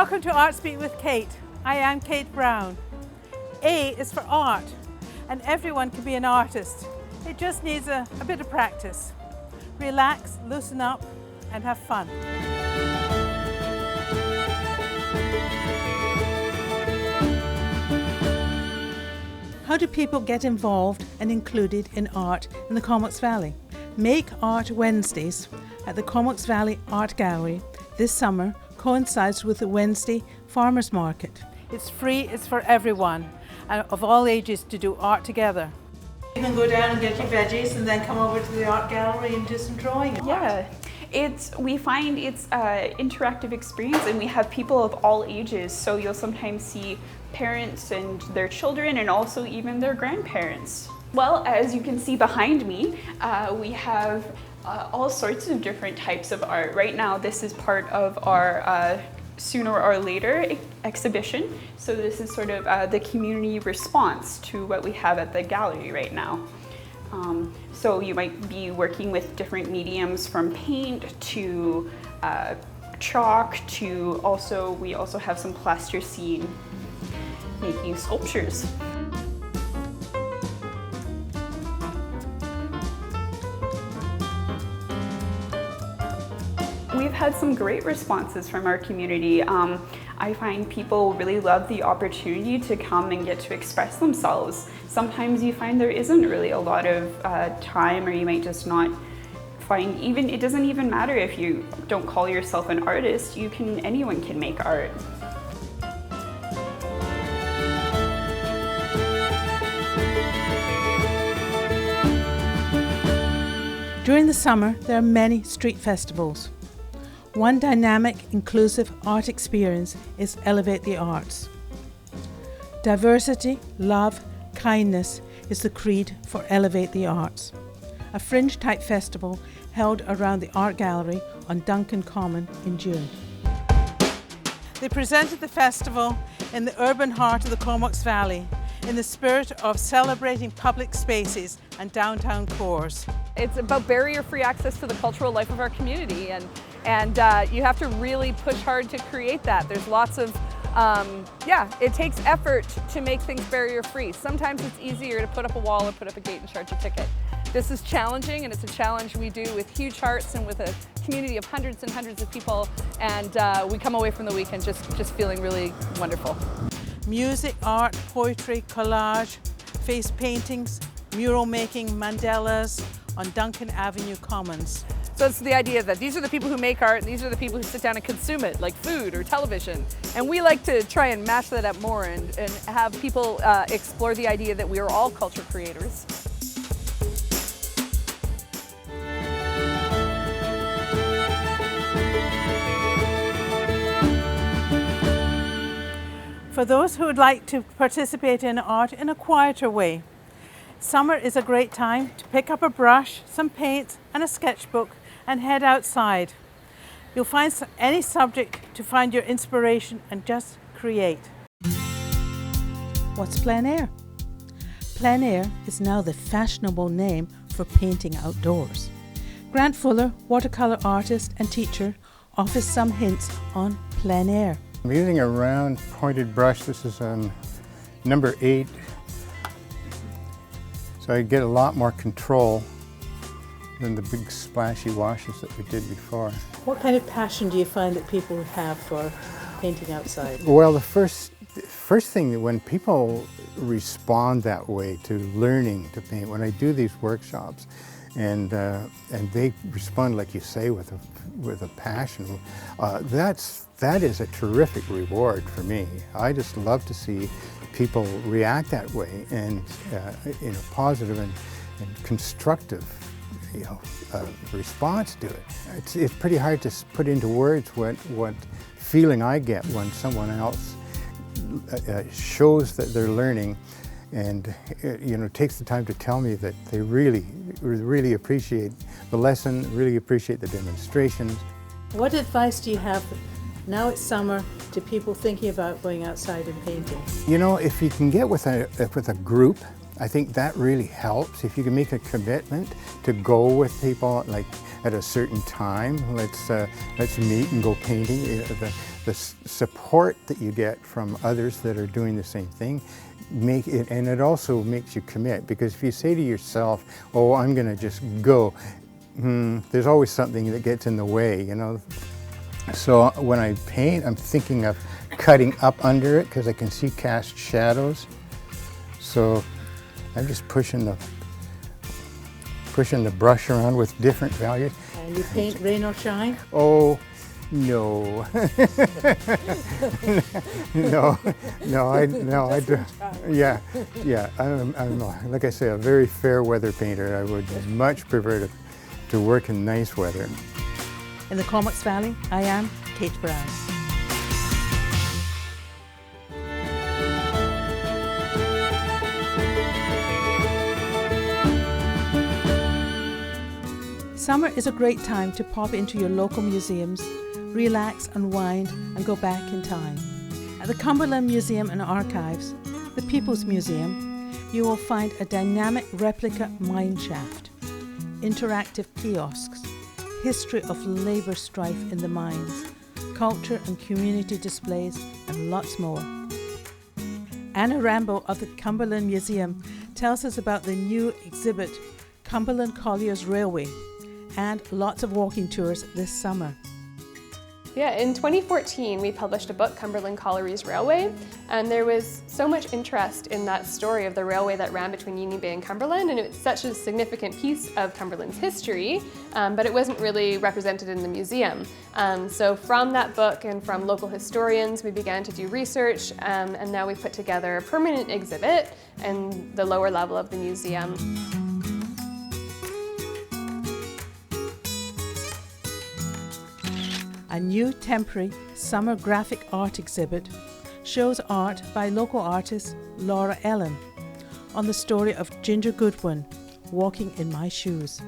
Welcome to Art Speak with Kate. I am Kate Brown. A is for art, and everyone can be an artist. It just needs a bit of practice. Relax, loosen up, and have fun. How do people get involved and included in art in the Comox Valley? Make Art Wednesdays at the Comox Valley Art Gallery this summer coincides with the Wednesday Farmers Market. It's free, it's for everyone of all ages to do art together. You can go down and get your veggies and then come over to the art gallery and do some drawing. Yeah, we find it's an interactive experience, and we have people of all ages, so you'll sometimes see parents and their children and also even their grandparents. Well, as you can see behind me, we have all sorts of different types of art. Right now, this is part of our Sooner or Later exhibition. So this is sort of the community response to what we have at the gallery right now. So you might be working with different mediums, from paint to chalk to we also have some plasticine making sculptures. We've had some great responses from our community. I find people really love the opportunity to come and get to express themselves. Sometimes you find there isn't really a lot of time, or you might just not find, it doesn't even matter if you don't call yourself an artist, anyone can make art. During the summer, there are many street festivals. One dynamic, inclusive art experience is Elevate the Arts. Diversity, love, kindness is the creed for Elevate the Arts, a fringe-type festival held around the art gallery on Duncan Common in June. They presented the festival in the urban heart of the Comox Valley, in the spirit of celebrating public spaces and downtown cores. It's about barrier-free access to the cultural life of our community, and you have to really push hard to create that. There's lots of, it takes effort to make things barrier-free. Sometimes it's easier to put up a wall or put up a gate and charge a ticket. This is challenging, and it's a challenge we do with huge hearts and with a community of hundreds and hundreds of people, and we come away from the weekend just feeling really wonderful. Music, art, poetry, collage, face paintings, mural making, mandalas on Duncan Avenue Commons. So it's the idea that these are the people who make art, and these are the people who sit down and consume it, like food or television. And we like to try and mash that up more and have people explore the idea that we are all culture creators. For those who would like to participate in art in a quieter way, summer is a great time to pick up a brush, some paints and a sketchbook and head outside. You'll find any subject to find your inspiration and just create. What's plein air? Plein air is now the fashionable name for painting outdoors. Grant Fuller, watercolor artist and teacher, offers some hints on plein air. I'm using a round pointed brush. This is number 8. So I get a lot more control than the big splashy washes that we did before. What kind of passion do you find that people have for painting outside? Well, the first thing that when people respond that way to learning to paint, when I do these workshops, and they respond, like you say, with a passion, that is a terrific reward for me. I just love to see people react that way, and in a positive and constructive, response to it. It's pretty hard to put into words what feeling I get when someone else shows that they're learning, and takes the time to tell me that they really appreciate the lesson, really appreciate the demonstrations. What advice do you have, now it's summer, to people thinking about going outside and painting? If you can get with a group I think that really helps. If you can make a commitment to go with people, like at a certain time, let's meet and go painting. The support that you get from others that are doing the same thing, and it also makes you commit, because if you say to yourself, oh, I'm going to just go, there's always something that gets in the way, you know. So when I paint, I'm thinking of cutting up under it because I can see cast shadows. So I'm just pushing the brush around with different values. And you paint rain or shine? Oh, no. no, I do. Yeah. I'm like I say, a very fair weather painter. I would much prefer to work in nice weather. In the Comox Valley, I am Kate Brown. Summer is a great time to pop into your local museums, relax, unwind, and go back in time. At the Cumberland Museum and Archives, the People's Museum, you will find a dynamic replica mine shaft, interactive kiosks, history of labour strife in the mines, culture and community displays, and lots more. Anna Rambo of the Cumberland Museum tells us about the new exhibit, Cumberland Colliers Railway, and lots of walking tours this summer. Yeah, in 2014 we published a book, Cumberland Collieries Railway, and there was so much interest in that story of the railway that ran between Union Bay and Cumberland, and it's such a significant piece of Cumberland's history, but it wasn't really represented in the museum. So from that book and from local historians we began to do research, and now we've put together a permanent exhibit in the lower level of the museum. A new temporary summer graphic art exhibit shows art by local artist Laura Ellen on the story of Ginger Goodwin, Walking in My Shoes.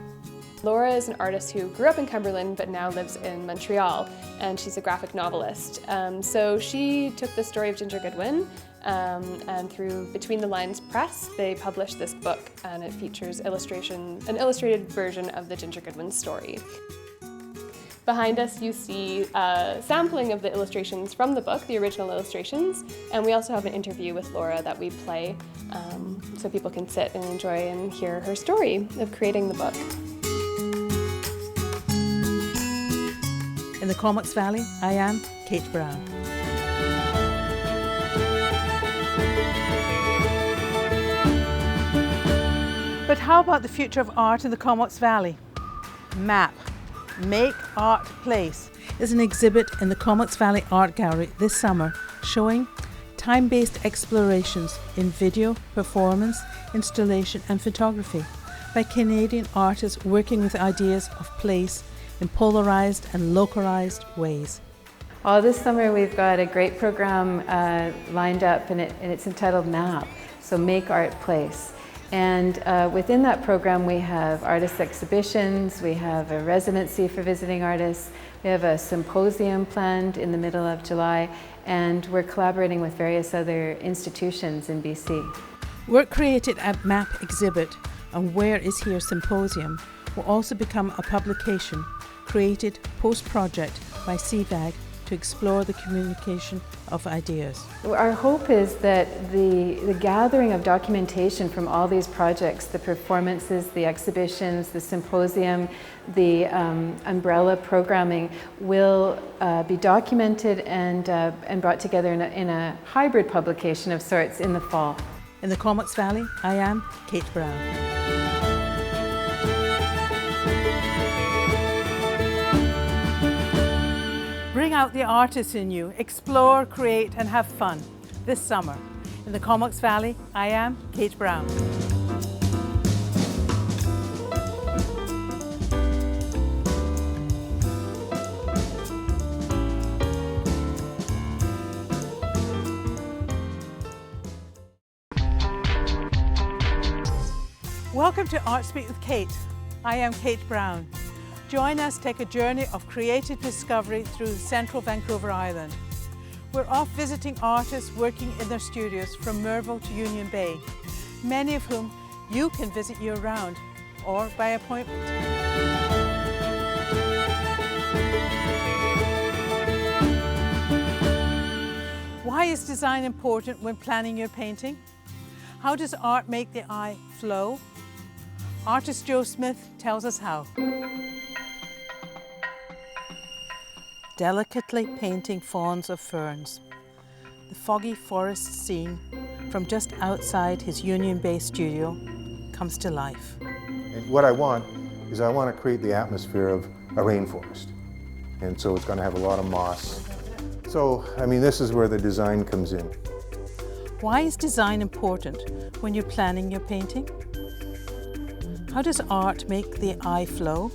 Laura is an artist who grew up in Cumberland but now lives in Montreal, and she's a graphic novelist. So she took the story of Ginger Goodwin and through Between the Lines Press they published this book, and it features an illustrated version of the Ginger Goodwin story. Behind us you see a sampling of the illustrations from the book, the original illustrations, and we also have an interview with Laura that we play so people can sit and enjoy and hear her story of creating the book. In the Comox Valley, I am Kate Brown. But how about the future of art in the Comox Valley? MAP. Make Art Place is an exhibit in the Comox Valley Art Gallery this summer showing time-based explorations in video, performance, installation and photography by Canadian artists working with ideas of place in polarized and localized ways. Well, this summer we've got a great program lined up, and it's entitled MAP, so Make Art Place. And within that program we have artist exhibitions, we have a residency for visiting artists, we have a symposium planned in the middle of July, and we're collaborating with various other institutions in BC. Work created at MAP exhibit and Where Is Here symposium will also become a publication created post-project by CVAG to explore the communication of ideas. Our hope is that the gathering of documentation from all these projects, the performances, the exhibitions, the symposium, the umbrella programming will be documented and brought together in a hybrid publication of sorts in the fall. In the Comox Valley, I am Kate Brown. Bring out the artist in you, explore, create and have fun this summer. In the Comox Valley, I am Kate Brown. Welcome to Art Speak with Kate. I am Kate Brown. Join us, take a journey of creative discovery through central Vancouver Island. We're off visiting artists working in their studios from Merville to Union Bay. many of whom you can visit year-round or by appointment. Why is design important when planning your painting? How does art make the eye flow? Artist Joe Smith tells us how. Delicately painting fawns of ferns. The foggy forest scene from just outside his Union-based studio comes to life. And what I want is I want to create the atmosphere of a rainforest. And so it's going to have a lot of moss. So, I mean, this is where the design comes in. Why is design important when you're planning your painting? How does art make the eye flow?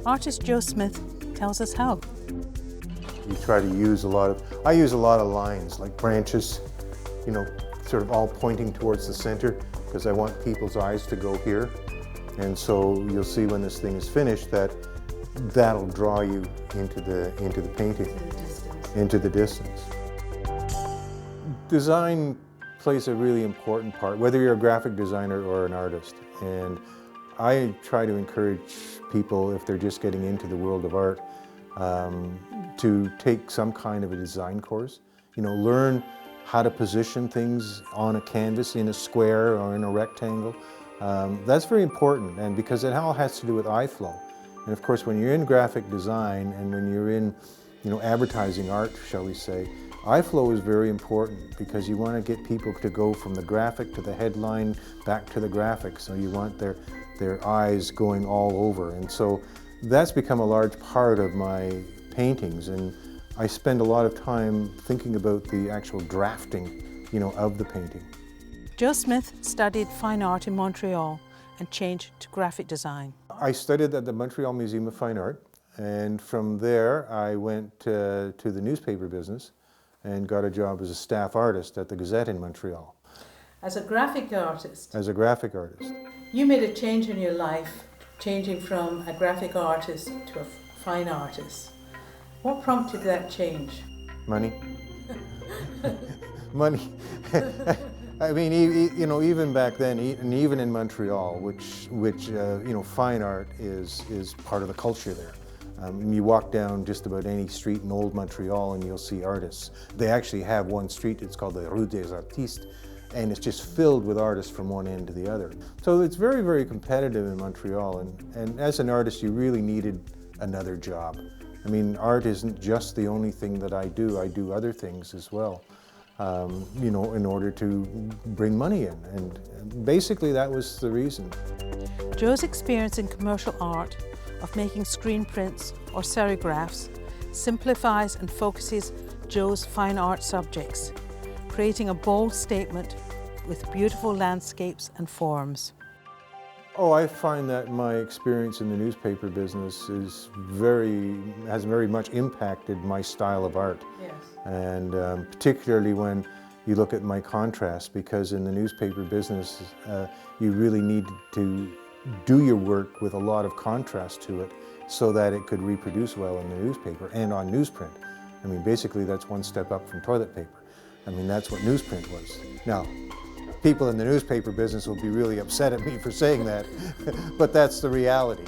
Artist Joe Smith tells us how. You try to use I use a lot of lines, like branches, you know, sort of all pointing towards the center, because I want people's eyes to go here. And so you'll see when this thing is finished that that'll draw you into the painting, into the distance. Design plays a really important part, whether you're a graphic designer or an artist. And I try to encourage people, if they're just getting into the world of art, to take some kind of a design course. You know, learn how to position things on a canvas in a square or in a rectangle. That's very important, and because it all has to do with eye flow. And of course, when you're in graphic design and when you're in, you know, advertising art, shall we say, eye flow is very important because you want to get people to go from the graphic to the headline back to the graphic. So you want their eyes going all over. And so that's become a large part of my paintings. And I spend a lot of time thinking about the actual drafting, you know, of the painting. Joe Smith studied fine art in Montreal and changed to graphic design. I studied at the Montreal Museum of Fine Art, and from there I went to the newspaper business and got a job as a staff artist at the Gazette in Montreal. As a graphic artist? As a graphic artist. You made a change in your life, changing from a graphic artist to a fine artist. What prompted that change? Money. Money. I mean, you know, even back then, and even in Montreal, which you know, fine art is part of the culture there. You walk down just about any street in old Montreal and you'll see artists. They actually have one street, it's called the Rue des Artistes, and it's just filled with artists from one end to the other. So it's very, very competitive in Montreal, and as an artist, you really needed another job. I mean, art isn't just the only thing that I do other things as well. You know, in order to bring money in. And basically that was the reason. Joe's experience in commercial art of making screen prints or serigraphs simplifies and focuses Joe's fine art subjects, creating a bold statement with beautiful landscapes and forms. Oh, I find that my experience in the newspaper business has very much impacted my style of art. Yes. And particularly when you look at my contrast, because in the newspaper business, you really need to do your work with a lot of contrast to it so that it could reproduce well in the newspaper and on newsprint. I mean, basically that's one step up from toilet paper. I mean, that's what newsprint was. Now, people in the newspaper business will be really upset at me for saying that, but that's the reality.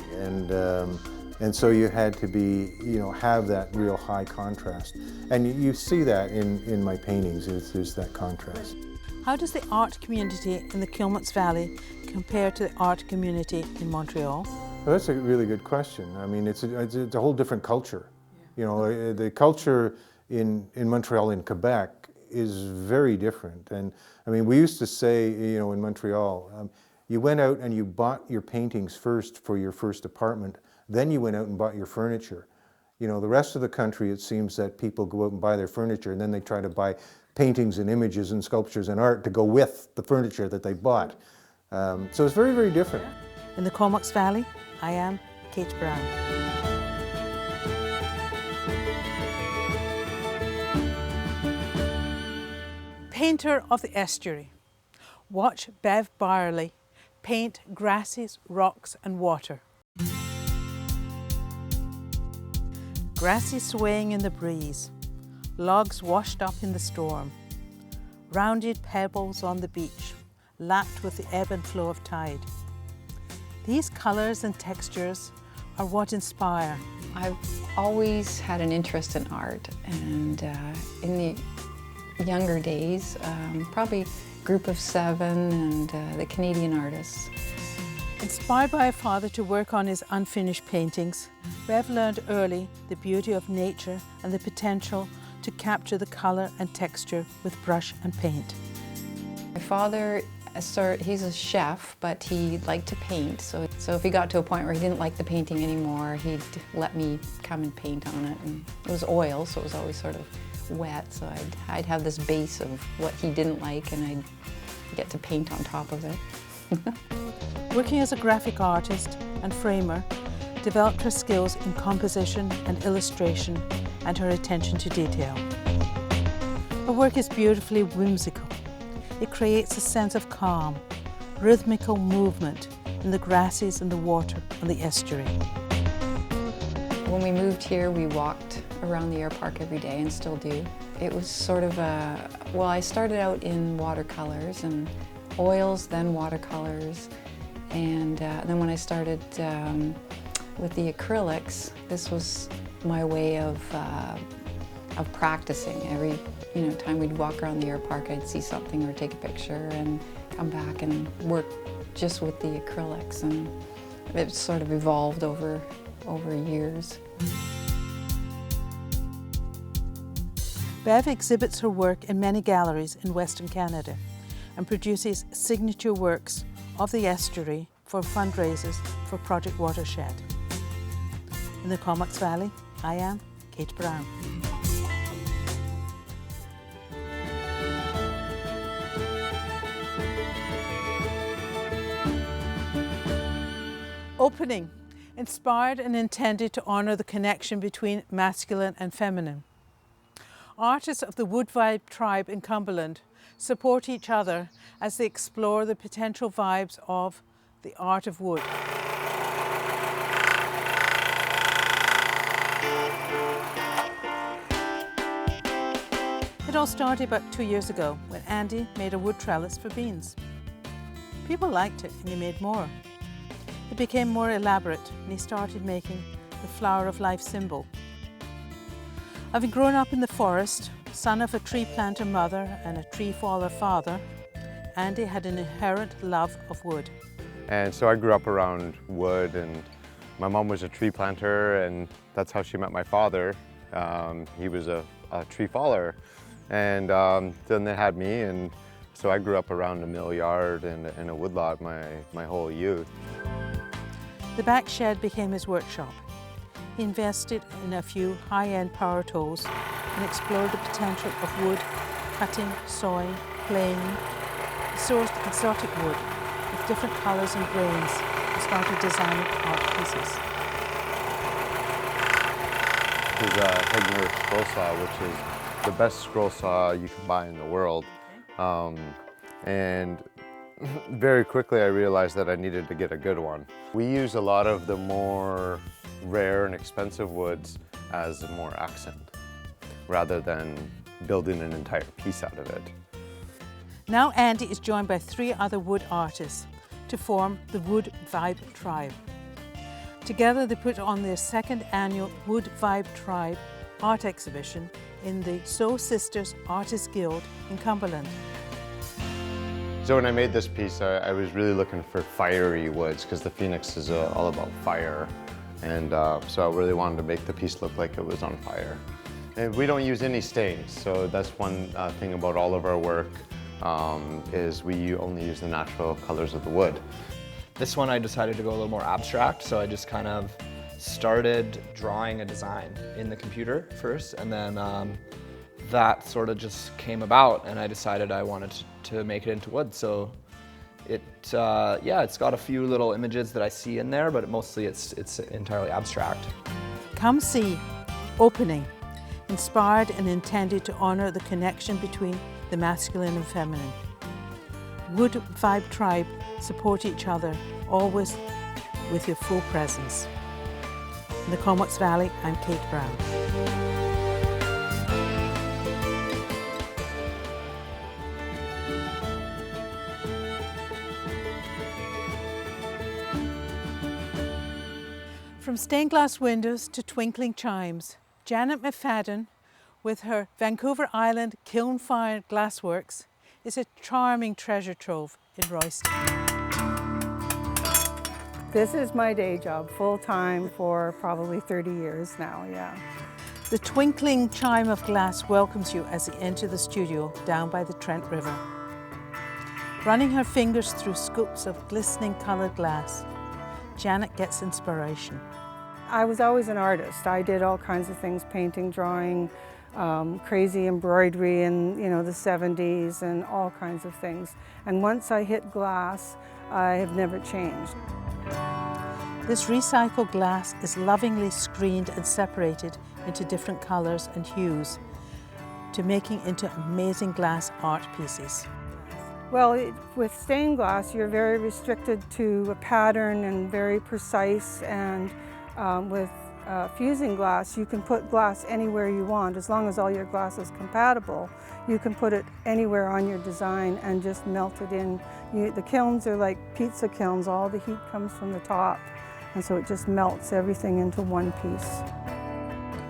And so you had to be, you know, have that real high contrast. And you see that in my paintings, there's that contrast. How does the art community in the Comets Valley compare to the art community in Montreal? Well, that's a really good question. I mean, it's a whole different culture. You know, the culture in Montreal, in Quebec, is very different. And I mean, we used to say, you know, in Montreal, you went out and you bought your paintings first for your first apartment, then you went out and bought your furniture. You know, the rest of the country, it seems that people go out and buy their furniture and then they try to buy paintings and images and sculptures and art to go with the furniture that they bought. So it's very, very different. In the Comox Valley, I am Kate Brown. Painter of the estuary. Watch Bev Byerly paint grasses, rocks and water. Grasses swaying in the breeze, logs washed up in the storm, rounded pebbles on the beach, lapped with the ebb and flow of tide. These colours and textures are what inspire. I've always had an interest in art, and in the younger days, probably Group of Seven and the Canadian artists. Inspired by a father to work on his unfinished paintings, Bev learned early the beauty of nature and the potential to capture the colour and texture with brush and paint. My father, he's a chef, but he liked to paint, so if he got to a point where he didn't like the painting anymore, he'd let me come and paint on it. And it was oil, so it was always sort of wet, so I'd have this base of what he didn't like, and I'd get to paint on top of it. Working as a graphic artist and framer, developed her skills in composition and illustration and her attention to detail. Her work is beautifully whimsical. It creates a sense of calm, rhythmical movement in the grasses and the water on the estuary. When we moved here, we walked around the air park every day and still do. It was sort of well, I started out in watercolors and oils, then watercolors, and then when I started with the acrylics, this was my way of practicing. Every time we'd walk around the air park, I'd see something or take a picture and come back and work just with the acrylics, and it sort of evolved over years. Bev exhibits her work in many galleries in Western Canada and produces signature works of the estuary for fundraisers for Project Watershed. In the Comox Valley, I am Kate Brown. Opening, inspired and intended to honour the connection between masculine and feminine. Artists of the Wood Vibe tribe in Cumberland support each other as they explore the potential vibes of the art of wood. It all started about 2 years ago when Andy made a wood trellis for beans. People liked it and he made more. It became more elaborate and he started making the flower of life symbol. Having grown up in the forest, son of a tree planter mother and a tree faller father, Andy had an inherent love of wood. And so I grew up around wood, and my mom was a tree planter, and that's how she met my father. He was a tree faller, and then they had me, and so I grew up around a mill yard and a woodlot my whole youth. The back shed became his workshop. He invested in a few high-end power tools and explored the potential of wood, cutting, sawing, planing. He sourced exotic wood with different colours and grains and started designing art pieces. This is a Hegner scroll saw, which is the best scroll saw you can buy in the world. And very quickly I realized that I needed to get a good one. We use a lot of the more rare and expensive woods as a more accent, rather than building an entire piece out of it. Now Andy is joined by 3 other wood artists to form the Wood Vibe Tribe. Together they put on their 2nd annual Wood Vibe Tribe art exhibition in the Sew Sisters Artists Guild in Cumberland. So when I made this piece, I was really looking for fiery woods, because the Phoenix is all about fire. And so I really wanted to make the piece look like it was on fire. And we don't use any stains, so that's one thing about all of our work, is we only use the natural colors of the wood. This one I decided to go a little more abstract, so I just kind of started drawing a design in the computer first, and then that sort of just came about, and I decided I wanted to make it into wood. So it's got a few little images that I see in there, but mostly it's entirely abstract. Come see Opening, inspired and intended to honour the connection between the masculine and feminine. Wood Vibe Tribe support each other, always with your full presence. In the Comox Valley, I'm Kate Brown. From stained glass windows to twinkling chimes, Janet McFadden, with her Vancouver Island kiln-fired glassworks, is a charming treasure trove in Royston. This is my day job, full-time for probably 30 years now, yeah. The twinkling chime of glass welcomes you as you enter the studio down by the Trent River. Running her fingers through scoops of glistening coloured glass, Janet gets inspiration. I was always an artist. I did all kinds of things, painting, drawing, crazy embroidery in the 70s and all kinds of things. And once I hit glass, I have never changed. This recycled glass is lovingly screened and separated into different colours and hues to making into amazing glass art pieces. Well, with stained glass, you're very restricted to a pattern and very precise, and with fusing glass, you can put glass anywhere you want. As long as all your glass is compatible, you can put it anywhere on your design and just melt it in. The kilns are like pizza kilns. All the heat comes from the top, and so it just melts everything into one piece.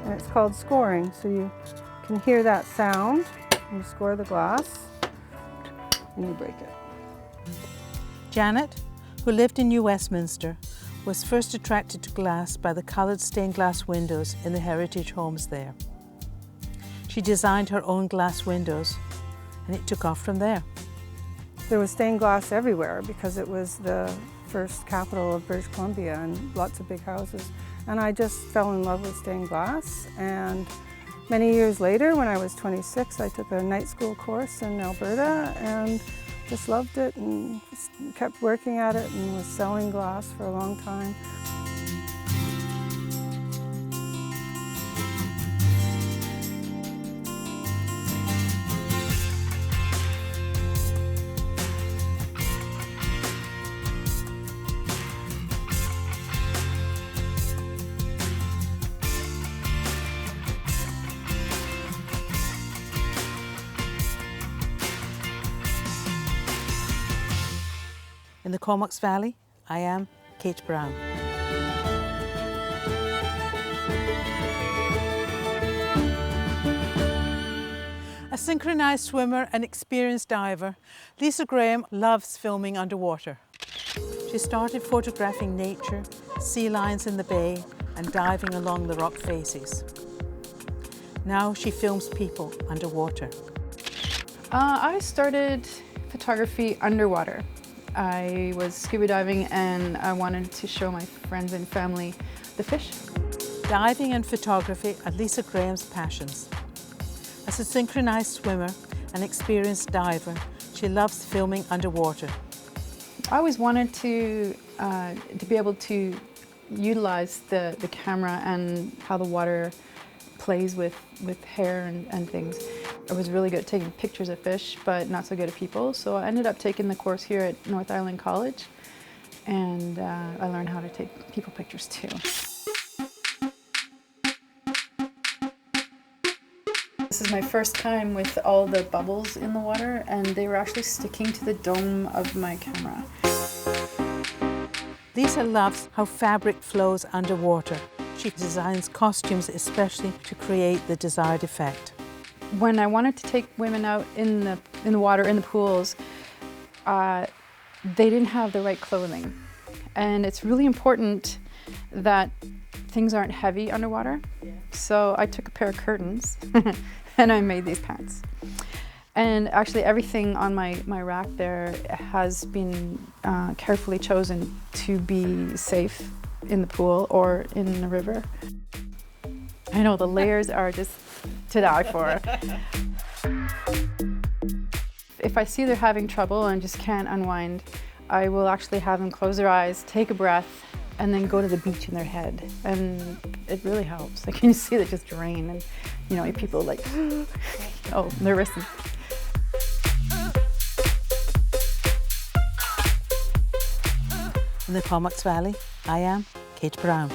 And it's called scoring, so you can hear that sound. You score the glass, and you break it. Janet, who lived in New Westminster, was first attracted to glass by the coloured stained glass windows in the heritage homes there. She designed her own glass windows, and it took off from there. There was stained glass everywhere because it was the first capital of British Columbia and lots of big houses. And I just fell in love with stained glass. And many years later, when I was 26, I took a night school course in Alberta and just loved it and kept working at it and was selling glass for a long time. In the Comox Valley, I am Kate Brown. A synchronized swimmer and experienced diver, Lisa Graham loves filming underwater. She started photographing nature, sea lions in the bay, and diving along the rock faces. Now she films people underwater. I started photography underwater. I was scuba diving and I wanted to show my friends and family the fish. Diving and photography are Lisa Graham's passions. As a synchronized swimmer and experienced diver, she loves filming underwater. I always wanted to be able to utilize the camera and how the water plays with hair and things. I was really good at taking pictures of fish, but not so good at people. So I ended up taking the course here at North Island College, and I learned how to take people pictures too. This is my first time with all the bubbles in the water, and they were actually sticking to the dome of my camera. Lisa loves how fabric flows underwater. She designs costumes especially to create the desired effect. When I wanted to take women out in the water, in the pools, they didn't have the right clothing. And it's really important that things aren't heavy underwater. So I took a pair of curtains and I made these pants. And actually everything on my rack there has been carefully chosen to be safe in the pool or in the river. I know the layers are just to die for. If I see they're having trouble and just can't unwind, I will actually have them close their eyes, take a breath, and then go to the beach in their head. And it really helps. Like, you see that just drain, and you know, people like, oh, nervous. In the Comox Valley, I am Kate Brown.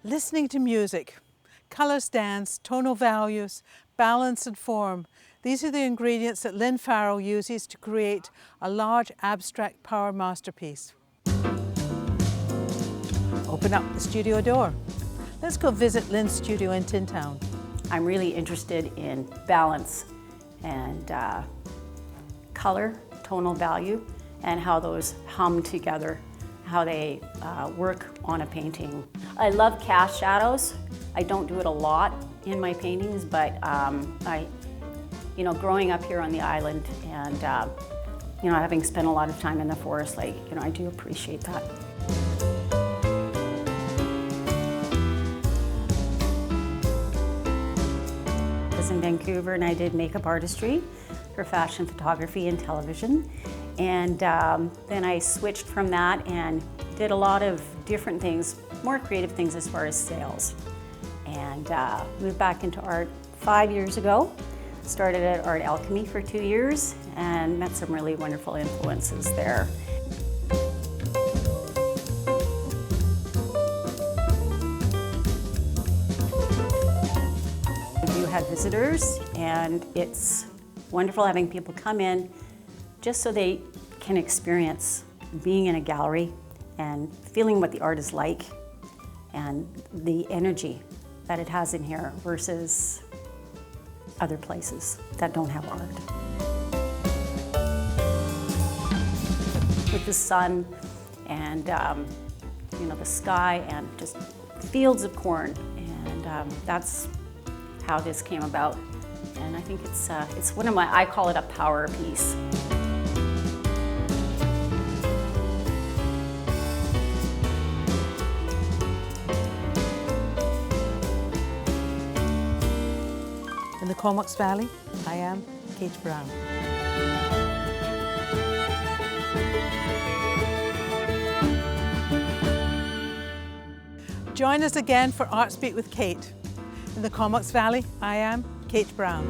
Listening to music, colours dance, tonal values, balance and form. These are the ingredients that Lynn Farrell uses to create a large abstract power masterpiece. Open up the studio door. Let's go visit Lynn's studio in Tin Town. I'm really interested in balance and color, tonal value, and how those hum together, how they work on a painting. I love cast shadows. I don't do it a lot in my paintings, but growing up here on the island and having spent a lot of time in the forest, I do appreciate that. I was in Vancouver and I did makeup artistry for fashion photography and television. And then I switched from that and did a lot of different things, more creative things as far as sales. And moved back into art 5 years ago. Started at Art Alchemy for 2 years and met some really wonderful influences there. I do have visitors, and it's wonderful having people come in just so they can experience being in a gallery and feeling what the art is like and the energy that it has in here versus other places that don't have art. With the sun and the sky and just fields of corn, and that's how this came about. And I think it's one of my, I call it a power piece. In the Comox Valley, I am Kate Brown. Join us again for Artspeak with Kate. In the Comox Valley, I am Kate Brown.